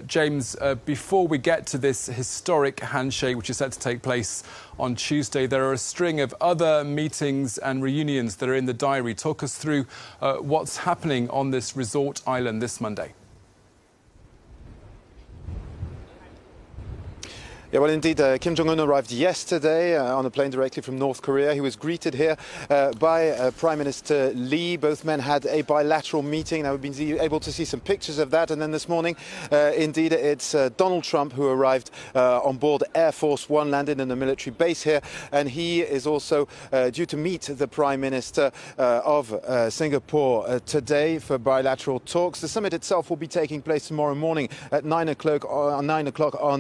James, before we get to this historic handshake, which is set to take place on Tuesday, there are a string of other meetings and reunions that are in the diary. Talk us through what's happening on this resort island this Monday. Yeah, well, indeed, Kim Jong-un arrived yesterday on a plane directly from North Korea. He was greeted here by Prime Minister Lee. Both men had a bilateral meeting. Now, we've been able to see some pictures of that. And then this morning, indeed, it's Donald Trump who arrived on board Air Force One, landed in a military base here. And he is also due to meet the Prime Minister of Singapore today for bilateral talks. The summit itself will be taking place tomorrow morning at 9 o'clock on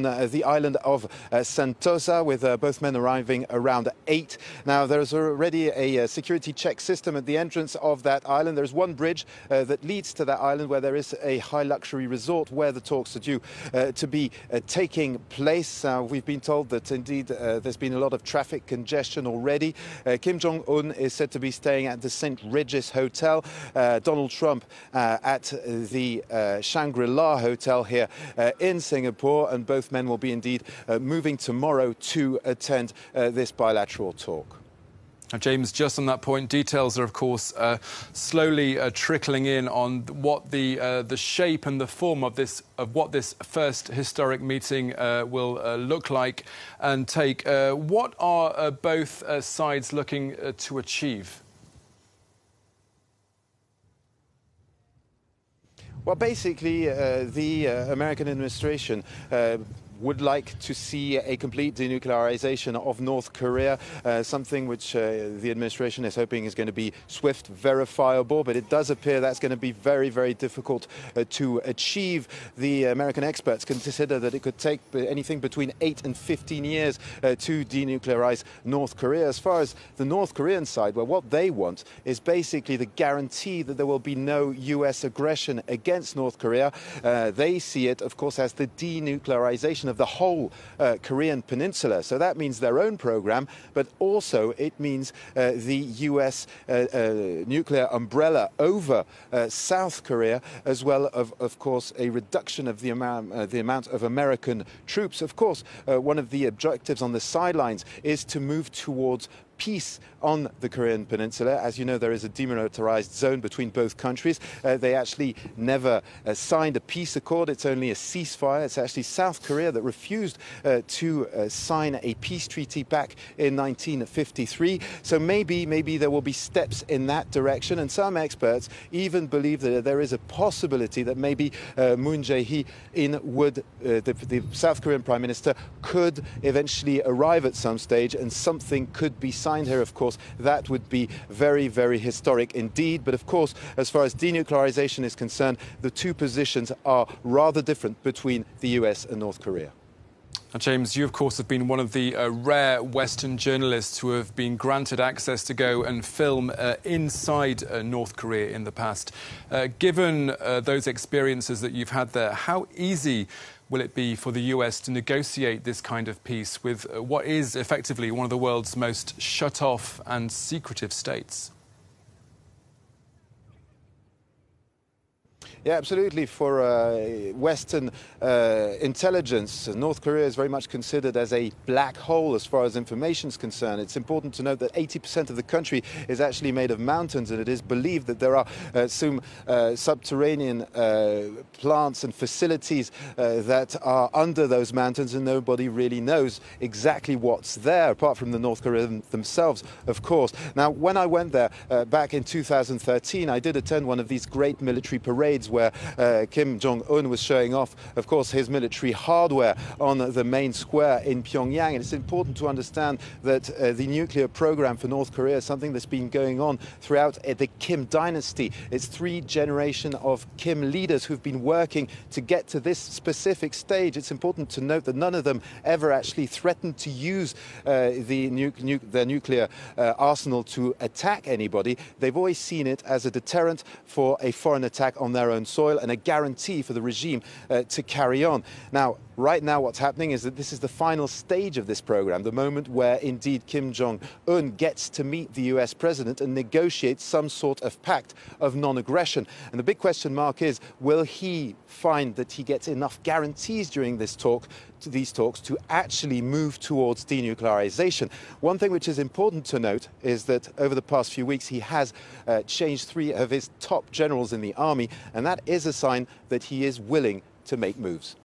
the island of Sentosa, with both men arriving around 8. Now, there's already a security check system at the entrance of that island. There's one bridge that leads to that island where there is a high luxury resort where the talks are due to be taking place. We've been told that indeed there's been a lot of traffic congestion already. Kim Jong-un is said to be staying at the St. Regis Hotel. Donald Trump at the Shangri-La Hotel here in Singapore, and both men will be indeed moving tomorrow to attend this bilateral talk. Now, James, just on that point, details are, of course, slowly trickling in on what the shape and the form of what this first historic meeting will look like and take. What are both sides looking to achieve? Well, basically, the American administration would like to see a complete denuclearization of North Korea, something which the administration is hoping is going to be swift, verifiable, but it does appear that's going to be very, very difficult to achieve. The American experts consider that it could take anything between 8 and 15 years to denuclearize North Korea. As far as the North Korean side, well, what they want is basically the guarantee that there will be no US aggression against North Korea. They see it, of course, as the denuclearization of the whole Korean peninsula. So that means their own program, but also it means the US nuclear umbrella over South Korea, as well of course, a reduction of the amount of American troops. Of course, one of the objectives on the sidelines is to move towards peace on the Korean peninsula. As you know, there is a demilitarized zone between both countries. They actually never signed a peace accord. It's only a ceasefire. It's actually South Korea that refused to sign a peace treaty back in 1953. So maybe there will be steps in that direction. And some experts even believe that there is a possibility that maybe Moon Jae-in would, the South Korean Prime Minister, could eventually arrive at some stage and something could be signed here. Of course, that would be very, very historic indeed. But of course, as far as denuclearization is concerned, the two positions are rather different between the US and North Korea. Now, James, you, of course, have been one of the rare Western journalists who have been granted access to go and film inside North Korea in the past. Given those experiences that you've had there, how easy will it be for the US to negotiate this kind of peace with what is effectively one of the world's most shut-off and secretive states? Yeah, absolutely. For Western intelligence, North Korea is very much considered as a black hole as far as information is concerned. It's important to note that 80% of the country is actually made of mountains, and it is believed that there are some subterranean plants and facilities that are under those mountains, and nobody really knows exactly what's there, apart from the North Koreans themselves, of course. Now, when I went there back in 2013, I did attend one of these great military parades where Kim Jong-un was showing off, of course, his military hardware on the main square in Pyongyang. And it's important to understand that the nuclear program for North Korea is something that's been going on throughout the Kim dynasty. It's 3 generations of Kim leaders who've been working to get to this specific stage. It's important to note that none of them ever actually threatened to use their nuclear arsenal to attack anybody. They've always seen it as a deterrent for a foreign attack on their own own soil and a guarantee for the regime to carry on. Now, right now what's happening is that this is the final stage of this program, the moment where indeed Kim Jong-un gets to meet the US president and negotiate some sort of pact of non-aggression. And the big question mark is, will he find that he gets enough guarantees during these talks to actually move towards denuclearization? One thing which is important to note is that over the past few weeks he has changed 3 of his top generals in the army, and that is a sign that he is willing to make moves.